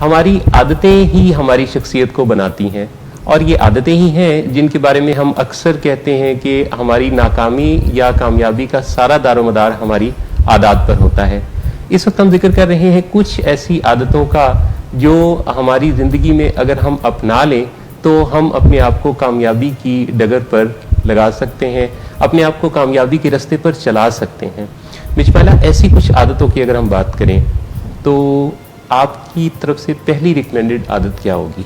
ہماری عادتیں ہی ہماری شخصیت کو بناتی ہیں، اور یہ عادتیں ہی ہیں جن کے بارے میں ہم اکثر کہتے ہیں کہ ہماری ناکامی یا کامیابی کا سارا دار و مدار ہماری عادات پر ہوتا ہے۔ اس وقت ہم ذکر کر رہے ہیں کچھ ایسی عادتوں کا جو ہماری زندگی میں اگر ہم اپنا لیں تو ہم اپنے آپ کو کامیابی کی ڈگر پر لگا سکتے ہیں، اپنے آپ کو کامیابی کے راستے پر چلا سکتے ہیں۔ مجھ پہلا ایسی کچھ عادتوں کی اگر ہم بات کریں تو آپ کی طرف سے پہلی ریکمینڈڈ عادت کیا ہوگی؟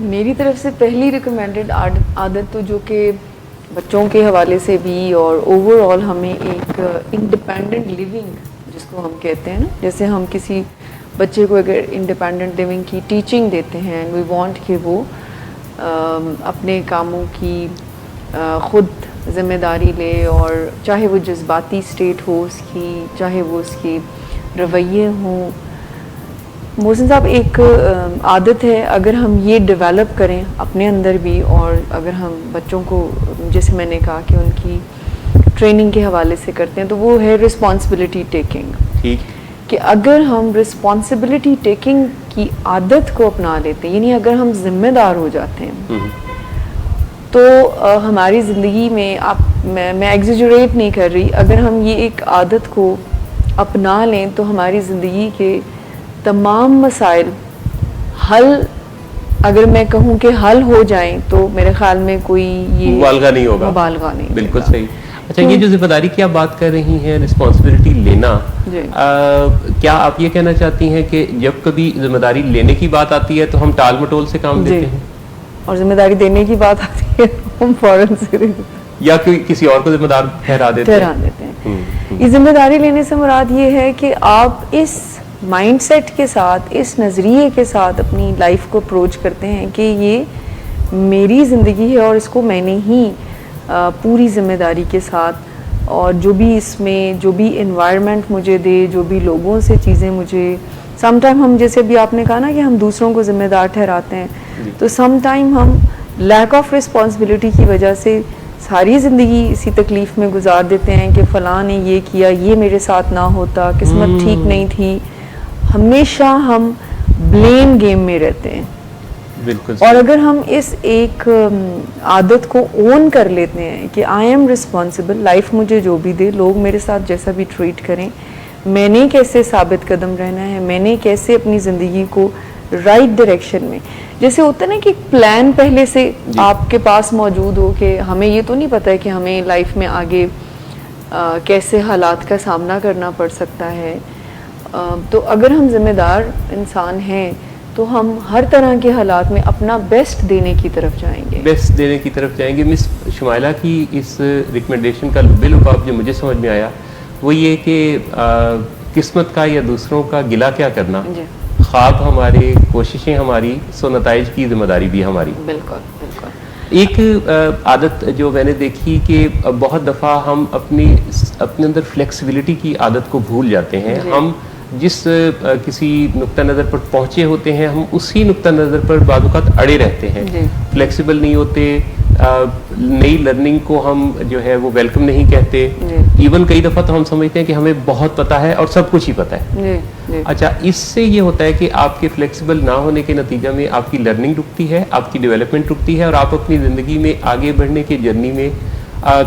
میری طرف سے پہلی ریکمینڈڈ عادت تو جو کہ بچوں کے حوالے سے بھی اور اوور آل ہمیں ایک انڈیپینڈنٹ لیونگ جس کو ہم کہتے ہیں نا، جیسے ہم کسی بچے کو اگر انڈیپینڈنٹ لیونگ کی ٹیچنگ دیتے ہیں، وی وانٹ کہ وہ اپنے کاموں کی خود ذمہ داری لے، اور چاہے وہ جذباتی اسٹیٹ ہو اس کی، چاہے وہ اس کے رویے ہوں۔ محسن صاحب، ایک عادت ہے اگر ہم یہ ڈیولپ کریں اپنے اندر بھی، اور اگر ہم بچوں کو جیسے میں نے کہا کہ ان کی ٹریننگ کے حوالے سے کرتے ہیں، تو وہ ہے رسپانسبلٹی ٹیکنگ۔ ٹھیک، کہ اگر ہم رسپانسبلٹی ٹیکنگ کی عادت کو اپنا لیتے ہیں، یعنی اگر ہم ذمہ دار ہو جاتے ہیں تو ہماری زندگی میں میں ایگزیجریٹ نہیں کر رہی، اگر ہم یہ ایک عادت کو اپنا لیں تو ہماری زندگی کے تمام مسائل حل، اگر میں کہوں کہ حل ہو جائیں تو میرے خیال میں کوئی یہ مبالغہ نہیں ہوگا۔ مبالغہ نہیں، بالکل صحیح۔ اچھا، یہ جو ذمہ داری کی آپ بات کر رہی ہیں، رسپانسبلٹی لینا، کیا آپ یہ کہنا چاہتی ہیں کہ جب کبھی ذمہ داری لینے کی بات آتی ہے تو ہم ٹال مٹول سے کام لیتے ہیں، اور ذمہ داری دینے کی بات آتی ہے ہم فوراً سے یا کسی اور کو ذمہ دار ٹھہرا دیتے ہیں؟ یہ ذمہ داری لینے سے مراد یہ ہے کہ آپ اس مائنڈ سیٹ کے ساتھ، اس نظریے کے ساتھ اپنی لائف کو اپروچ کرتے ہیں کہ یہ میری زندگی ہے اور اس کو میں نے ہی پوری ذمہ داری کے ساتھ، اور جو بھی اس میں جو بھی انوائرمنٹ مجھے دے، جو بھی لوگوں سے چیزیں مجھے، سم ٹائم ہم جیسے بھی آپ نے کہا نا کہ ہم دوسروں کو ذمہ دار ٹھہراتے ہیں، تو سم ٹائم ہم لیک آف رسپانسبلٹی کی وجہ سے ساری زندگی اسی تکلیف میں گزار دیتے ہیں کہ فلاں نے یہ کیا، یہ میرے ساتھ نہ ہوتا، قسمت ٹھیک نہیں تھی۔ ہمیشہ ہم بلیم گیم میں رہتے ہیں۔ بالکل۔ اور اگر ہم اس ایک عادت کو اون کر لیتے ہیں کہ آئی ایم رسپانسبل، لائف مجھے جو بھی دے، لوگ میرے ساتھ جیسا بھی ٹریٹ کریں، میں نے کیسے ثابت قدم رہنا ہے، میں نے کیسے اپنی زندگی کو رائٹ ڈائریکشن میں، جیسے ہوتا ہے نا کہ ایک پلان پہلے سے آپ کے پاس موجود ہو، کہ ہمیں یہ تو نہیں پتہ ہے کہ ہمیں لائف میں آگے کیسے حالات کا سامنا کرنا پڑ سکتا ہے۔ تو اگر ہم ذمہ دار انسان ہیں تو ہم ہر طرح کے حالات میں اپنا بیسٹ دینے کی طرف جائیں گے۔ مس شمائلہ کی اس ریکمنڈیشن کا باللباب جو مجھے سمجھ میں آیا وہ یہ کہ قسمت کا یا دوسروں کا گلہ کیا کرنا، خواب ہمارے، کوششیں ہماری، سو نتائج کی ذمہ داری بھی ہماری۔ بالکل بالکل۔ ایک عادت جو میں نے دیکھی کہ بہت دفعہ ہم اپنے اندر فلیکسیبلٹی کی عادت کو بھول جاتے ہیں۔ ہم جس کسی نقطہ نظر پر پہنچے ہوتے ہیں، ہم اسی نقطہ نظر پر بعض اوقات اڑے رہتے ہیں، فلیکسیبل نہیں ہوتے، نئی لرننگ کو ہم جو ہے وہ ویلکم نہیں کہتے، ایون کئی دفعہ تو ہم سمجھتے ہیں کہ ہمیں بہت پتہ ہے اور سب کچھ ہی پتہ ہے۔ اچھا، اس سے یہ ہوتا ہے کہ آپ کے فلیکسیبل نہ ہونے کے نتیجہ میں آپ کی لرننگ رکتی ہے، آپ کی ڈیولپمنٹ رکتی ہے، اور آپ اپنی زندگی میں آگے بڑھنے کی جرنی میں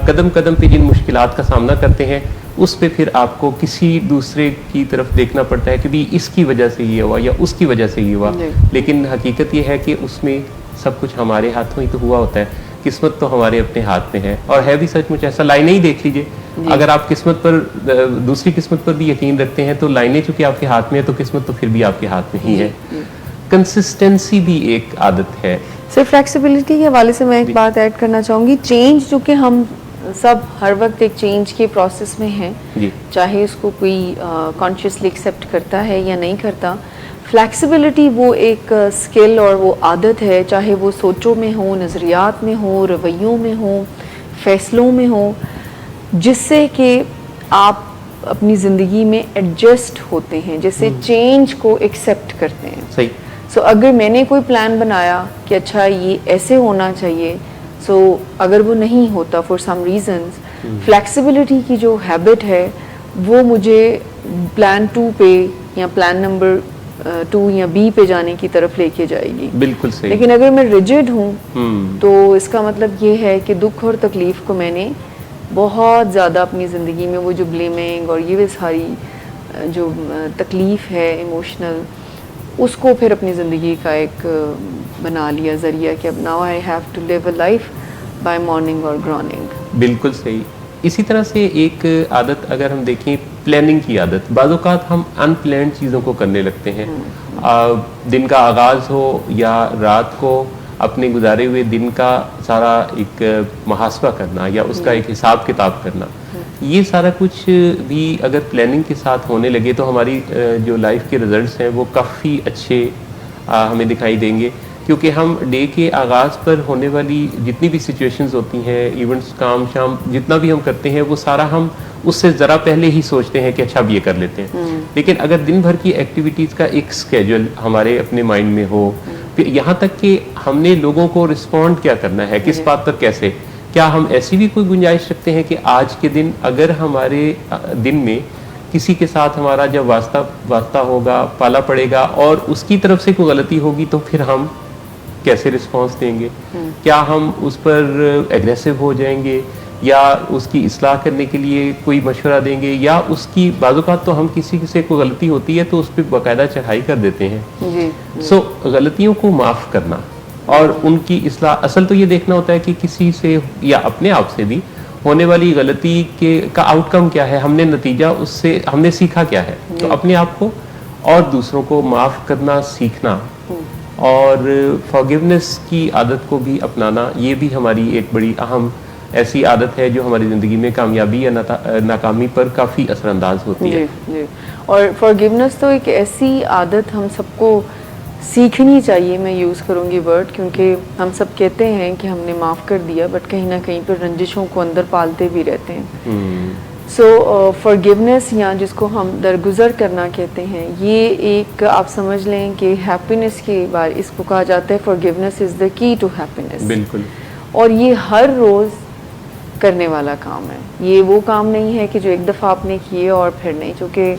قدم قدم پہ جن مشکلات کا سامنا کرتے ہیں اس پہ پھر آپ کو کسی دوسرے کی طرف دیکھنا پڑتا ہے کہ بھی اس کی وجہ سے یہ ہوا یا اس کی وجہ سے یہ ہوا، لیکن حقیقت یہ ہے کہ اس میں سب کچھ ہمارے ہاتھوں ہی تو ہوا ہوتا ہے، قسمت تو ہمارے اپنے ہاتھ میں ہے۔ اور ہے بھی سچ مچ ایسا، لائنیں ہی دیکھ لیجئے، اگر آپ قسمت پر دوسری قسمت پر بھی یقین رکھتے ہیں تو لائنیں چونکہ آپ کے ہاتھ میں ہے تو قسمت تو پھر بھی آپ کے ہاتھ میں ہی ہے۔ کنسسٹنسی بھی ایک عادت ہے۔ صرف فلیکسیبلٹی کے حوالے سے میں ایک بات ایڈ کرنا چاہوں گی، چینج جو کہ ہم سب ہر وقت ایک چینج کے پروسیس میں ہیں، چاہے اس کو کوئی کانشیسلی ایکسیپٹ کرتا ہے یا نہیں کرتا، فلیکسیبلٹی وہ ایک اسکل اور وہ عادت ہے، چاہے وہ سوچوں میں ہو، نظریات میں ہو، رویوں میں ہو، فیصلوں میں ہو، جس سے کہ آپ اپنی زندگی میں ایڈجسٹ ہوتے ہیں، جیسے چینج کو ایکسیپٹ کرتے ہیں۔ صحیح۔ سو اگر میں نے کوئی پلان بنایا کہ اچھا یہ ایسے ہونا چاہیے، سو اگر وہ نہیں ہوتا فار سم ریزنز، فلیکسیبلٹی کی جو ہیبٹ ہے وہ مجھے پلان 2 پہ یا پلان نمبر ٹو یا بی پہ جانے کی طرف لے کے جائے گی. بالکل صحیح. لیکن اگر میں ریجڈ ہوں تو اس کا مطلب یہ ہے کہ دکھ اور تکلیف کو میں نے بہت زیادہ اپنی زندگی میں وہ جو بلیمنگ اور یہ ساری جو تکلیف ہے ایموشنل, اس کو پھر اپنی زندگی کا ایک بنا لیا ذریعہ کہ اب now I have to live a life by mourning اور گراننگ. بالکل صحیح. اسی طرح سے ایک عادت اگر ہم دیکھیں پلاننگ کی عادت, بعض اوقات ہم ان پلانڈ چیزوں کو کرنے لگتے ہیں. دن کا آغاز ہو یا رات کو اپنے گزارے ہوئے دن کا سارا ایک محاسبہ کرنا یا اس کا ایک حساب کتاب کرنا, یہ سارا کچھ بھی اگر پلاننگ کے ساتھ ہونے لگے تو ہماری جو لائف کے رزلٹس ہیں وہ کافی اچھے ہمیں دکھائی دیں گے. کیونکہ ہم ڈے کے آغاز پر ہونے والی جتنی بھی سچویشنز ہوتی ہیں, ایونٹس, کام شام جتنا بھی ہم کرتے ہیں, وہ سارا ہم اس سے ذرا پہلے ہی سوچتے ہیں کہ اچھا اب یہ کر لیتے ہیں. لیکن اگر دن بھر کی ایکٹیویٹیز کا ایک اسکیجول ہمارے اپنے مائنڈ میں ہو, پھر یہاں تک کہ ہم نے لوگوں کو رسپونڈ کیا کرنا ہے, کس بات پر کیسے, کیا ہم ایسی بھی کوئی گنجائش رکھتے ہیں کہ آج کے دن اگر ہمارے دن میں کسی کے ساتھ ہمارا جب واسطہ ہوگا, پالا پڑے گا اور اس کی طرف سے کوئی غلطی ہوگی تو پھر ہم کیسے رسپانس دیں گے؟ کیا ہم اس پر ایگریسو ہو جائیں گے یا اس کی اصلاح کرنے کے لیے کوئی مشورہ دیں گے, یا اس کی بعض اوقات تو ہم کسی سے کوئی غلطی ہوتی ہے تو اس پہ باقاعدہ چڑھائی کر دیتے ہیں. سو غلطیوں کو معاف کرنا اور ان کی اصلاح, اصل تو یہ دیکھنا ہوتا ہے کہ کسی سے یا اپنے آپ سے بھی ہونے والی غلطی کا آؤٹ کم کیا ہے, ہم نے نتیجہ اس سے ہم نے سیکھا کیا ہے. تو اپنے آپ کو اور دوسروں کو معاف کرنا سیکھنا اور فارگیونیس کی عادت کو بھی اپنانا, یہ بھی ہماری ایک بڑی اہم ایسی عادت ہے جو ہماری زندگی میں کامیابی یا ناکامی پر کافی اثر انداز ہوتی ہے. جی. اور فارگیونیس تو ایک ایسی عادت ہم سب کو سیکھنی چاہیے, میں یوز کروں گی ورڈ, کیونکہ ہم سب کہتے ہیں کہ ہم نے معاف کر دیا, بٹ کہیں نہ کہیں پر رنجشوں کو اندر پالتے بھی رہتے ہیں. سو فارگیونیس یا جس کو ہم درگزر کرنا کہتے ہیں, یہ ایک آپ سمجھ لیں کہ ہیپینس کے بارے, اس کو کہا جاتا ہے فارگیونیس از دا کی ٹو ہیپینس. بالکل. اور یہ ہر روز کرنے والا کام ہے, یہ وہ کام نہیں ہے کہ جو ایک دفعہ آپ نے کیے اور پھر نہیں, چونکہ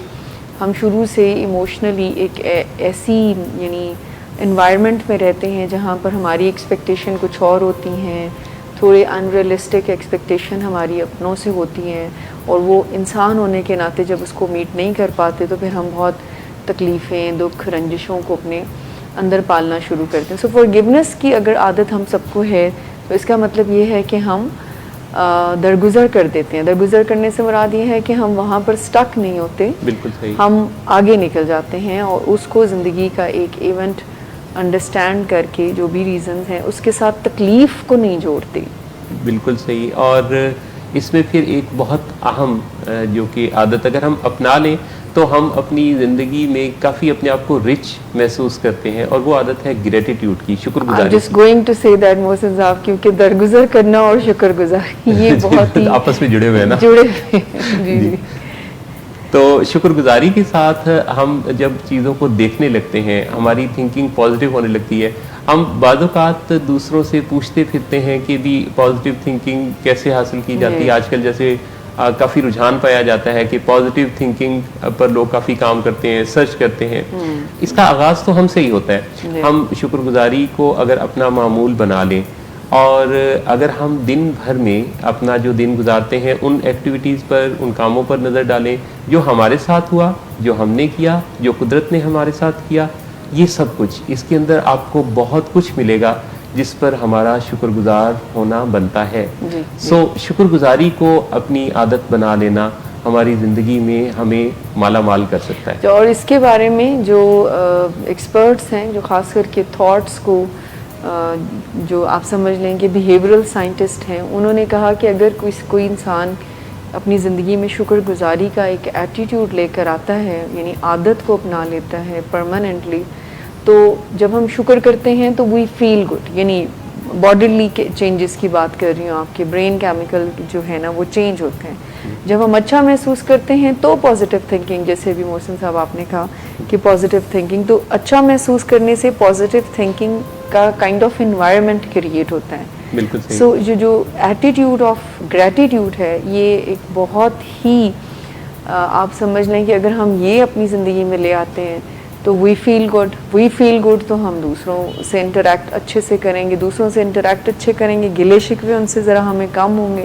ہم شروع سے ایموشنلی ایک ایسی یعنی انوائرمنٹ میں رہتے ہیں جہاں پر ہماری ایکسپیکٹیشن کچھ اور ہوتی ہیں, تھوڑے ان ریئلسٹک ایکسپیکٹیشن ہماری اپنوں سے ہوتی ہیں, اور وہ انسان ہونے کے ناطے جب اس کو میٹ نہیں کر پاتے تو پھر ہم بہت تکلیفیں, دکھ, رنجشوں کو اپنے اندر پالنا شروع کرتے ہیں. سو فارگیونیس کی اگر عادت ہم سب کو ہے تو اس کا مطلب یہ ہے کہ ہم درگزر کر دیتے ہیں. درگزر کرنے سے مراد یہ ہے کہ ہم وہاں پر سٹک نہیں ہوتے, بالکل صحیح, ہم آگے نکل جاتے ہیں اور اس کو زندگی کا ایک ایونٹ انڈرسٹینڈ کر کے جو بھی ریزنز ہیں اس کے ساتھ تکلیف کو نہیں جوڑتے. بالکل صحیح. اور اس میں پھر ایک بہت اہم جو کہ عادت اگر ہم اپنا لیں تو ہم اپنی زندگی میں کافی اپنے آپ کو رچ محسوس کرتے ہیں, اور وہ عادت ہے گریٹیٹیوڈ کی, شکر گزاری. جسٹ گوئنگ ٹو سے دیٹ محسن صاحب, کیونکہ درگزر کرنا اور شکر گزاری یہ بہت ہی آپس میں جڑے ہوئے ہیں نا. جڑے ہوئے ہیں. جی. تو شکر گزاری کے ساتھ ہم جب چیزوں کو دیکھنے لگتے ہیں, ہماری تھنکنگ پازیٹیو ہونے لگتی ہے. ہم بعض اوقات دوسروں سے پوچھتے پھرتے ہیں کہ بھی پازیٹیو تھنکنگ کیسے حاصل کی جاتی ہے. آج کل جیسے کافی رجحان پایا جاتا ہے کہ پازیٹیو تھنکنگ پر لوگ کافی کام کرتے ہیں, سرچ کرتے ہیں. اس کا آغاز تو ہم سے ہی ہوتا ہے. ہم شکر گزاری کو اگر اپنا معمول بنا لیں اور اگر ہم دن بھر میں اپنا جو دن گزارتے ہیں ان ایکٹیویٹیز پر, ان کاموں پر نظر ڈالیں جو ہمارے ساتھ ہوا, جو ہم نے کیا, جو قدرت نے ہمارے ساتھ کیا, یہ سب کچھ اس کے اندر آپ کو بہت کچھ ملے گا جس پر ہمارا شکر گزار ہونا بنتا ہے. سو شکر گزاری کو اپنی عادت بنا لینا ہماری زندگی میں ہمیں مالا مال کر سکتا ہے. اور اس کے بارے میں جو ایکسپرٹس ہیں, جو خاص کر کے تھاٹس کو جو آپ سمجھ لیں کہ بیہیورل سائنٹسٹ ہیں, انہوں نے کہا کہ اگر کوئی انسان اپنی زندگی میں شکر گزاری کا ایک ایٹیٹیوڈ لے کر آتا ہے, یعنی عادت کو اپنا لیتا ہے پرماننٹلی, تو جب ہم شکر کرتے ہیں تو وی فیل گڈ, یعنی باڈیلی چینجز کی بات کر رہی ہوں, آپ کے برین کیمیکل جو ہے نا وہ چینج ہوتے ہیں. جب ہم اچھا محسوس کرتے ہیں تو پازیٹیو تھنکنگ, جیسے بھی محسن صاحب آپ نے کہا کہ پازیٹیو تھنکنگ, تو اچھا محسوس کرنے سے پازیٹیو تھنکنگ کا کائنڈ آف انوائرمنٹ کریٹ ہوتا ہے. بالکل صحیح. سو جو ایٹیٹیوڈ آف گریٹیٹیوڈ ہے, یہ ایک بہت ہی آپ سمجھ لیں کہ اگر ہم یہ اپنی زندگی میں لے آتے ہیں تو وی فیل گڈ تو ہم دوسروں سے انٹریکٹ اچھے سے کریں گے، دوسروں سے انٹریکٹ اچھے کریں گے، گلے شکوے ان سے ذرا ہمیں کم ہوں گے،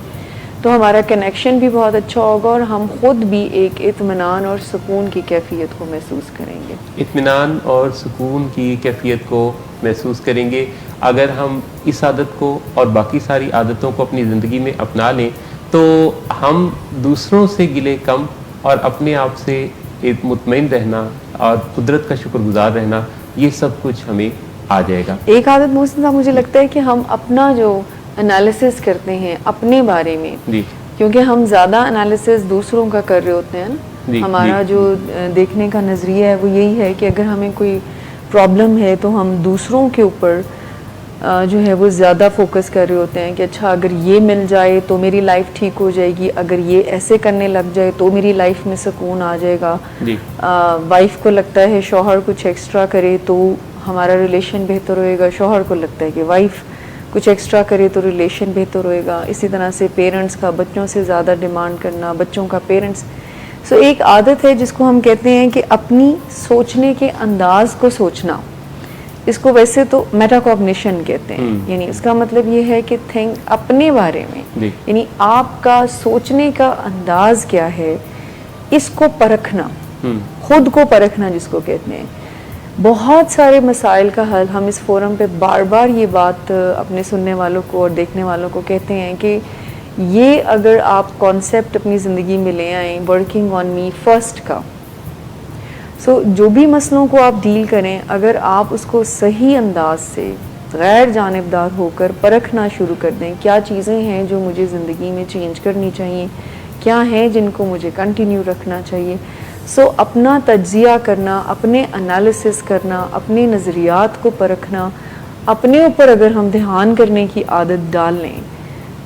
تو ہمارا کنیکشن بھی بہت اچھا ہوگا اور ہم خود بھی ایک اطمینان اور سکون کی کیفیت کو محسوس کریں گے. اطمینان اور سکون کی کیفیت کو محسوس کریں گے. اگر ہم اس عادت کو اور باقی ساری عادتوں کو اپنی زندگی میں اپنا لیں تو ہم دوسروں سے گلے کم اور اپنے آپ سے ایک مطمئن رہنا اور قدرت کا شکر گزار رہنا، یہ سب کچھ ہمیں آ جائے گا. ایک عادت محسن صاحب مجھے لگتا ہے کہ ہم اپنا جو انالیسس کرتے ہیں اپنے بارے میں، جی کیونکہ ہم زیادہ انالیسس دوسروں کا کر رہے ہوتے ہیں نا، جی ہمارا جو دیکھنے کا نظریہ ہے وہ یہی ہے کہ اگر ہمیں کوئی پرابلم ہے تو ہم دوسروں کے اوپر جو ہے وہ زیادہ فوکس کر رہے ہوتے ہیں کہ اچھا اگر یہ مل جائے تو میری لائف ٹھیک ہو جائے گی، اگر یہ ایسے کرنے لگ جائے تو میری لائف میں سکون آ جائے گا. جی وائف کو لگتا ہے شوہر کچھ ایکسٹرا کرے تو ہمارا ریلیشن بہتر ہوئے گا، شوہر کو لگتا ہے کہ وائف کچھ ایکسٹرا کرے تو ریلیشن بہتر ہوئے گا. اسی طرح سے پیرنٹس کا بچوں سے زیادہ ڈیمانڈ کرنا، بچوں کا پیرنٹس. سو ایک عادت ہے جس کو ہم کہتے ہیں کہ اپنی سوچنے کے انداز کو سوچنا. اس کو ویسے تو میٹا کوگنیشن کہتے ہیں، یعنی اس کا مطلب یہ ہے کہ اپنے بارے میں، یعنی آپ کا سوچنے کا انداز کیا ہے اس کو پرکھنا، خود کو پرکھنا جس کو کہتے ہیں. بہت سارے مسائل کا حل ہم اس فورم پہ بار بار یہ بات اپنے سننے والوں کو اور دیکھنے والوں کو کہتے ہیں کہ یہ اگر آپ کانسیپٹ اپنی زندگی میں لے آئیں ورکنگ آن می فرسٹ کا، جو بھی مسئلوں کو آپ ڈیل کریں اگر آپ اس کو صحیح انداز سے غیر جانبدار ہو کر پرکھنا شروع کر دیں، کیا چیزیں ہیں جو مجھے زندگی میں چینج کرنی چاہیے، کیا ہیں جن کو مجھے کنٹینیو رکھنا چاہیے. اپنا تجزیہ کرنا، اپنے انالیسس کرنا، اپنے نظریات کو پرکھنا، اپنے اوپر اگر ہم دھیان کرنے کی عادت ڈال لیں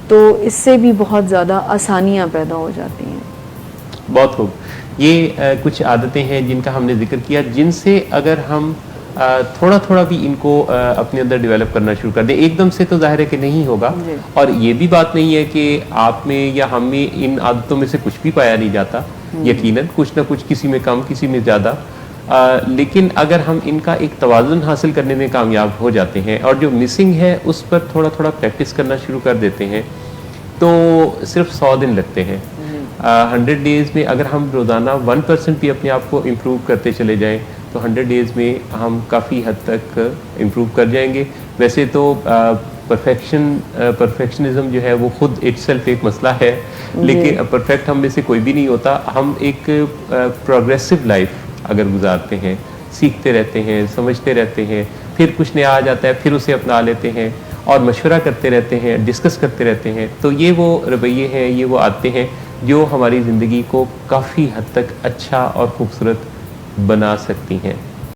تو اس سے بھی بہت زیادہ آسانیاں پیدا ہو جاتی ہیں. بہت خوب. یہ کچھ عادتیں ہیں جن کا ہم نے ذکر کیا، جن سے اگر ہم تھوڑا تھوڑا بھی ان کو اپنے اندر ڈیولپ کرنا شروع کر دیں، ایک دم سے تو ظاہر ہے کہ نہیں ہوگا. اور یہ بھی بات نہیں ہے کہ آپ میں یا ہم میں ان عادتوں میں سے کچھ بھی پایا نہیں جاتا، یقیناً کچھ نہ کچھ کسی میں کم کسی میں زیادہ، لیکن اگر ہم ان کا ایک توازن حاصل کرنے میں کامیاب ہو جاتے ہیں اور جو مسنگ ہے اس پر تھوڑا تھوڑا پریکٹس کرنا شروع کر دیتے ہیں تو صرف 100 دن لگتے ہیں. 100 ڈیز میں اگر ہم روزانہ 1% بھی اپنے آپ کو امپروو کرتے چلے جائیں تو 100 ڈیز میں ہم کافی حد تک امپروو کر جائیں گے. ویسے تو پرفیکشنزم جو ہے وہ خود اٹ سیلف ایک مسئلہ ہے، لیکن پرفیکٹ ہم میں سے کوئی بھی نہیں ہوتا. ہم ایک پروگریسو لائف اگر گزارتے ہیں، سیکھتے رہتے ہیں، سمجھتے رہتے ہیں، پھر کچھ نیا آ جاتا ہے پھر اسے اپنا لیتے ہیں اور مشورہ کرتے رہتے ہیں، ڈسکس کرتے رہتے ہیں، تو یہ وہ رویے ہیں، یہ وہ عادتیں ہیں جو ہماری زندگی کو کافی حد تک اچھا اور خوبصورت بنا سکتی ہیں.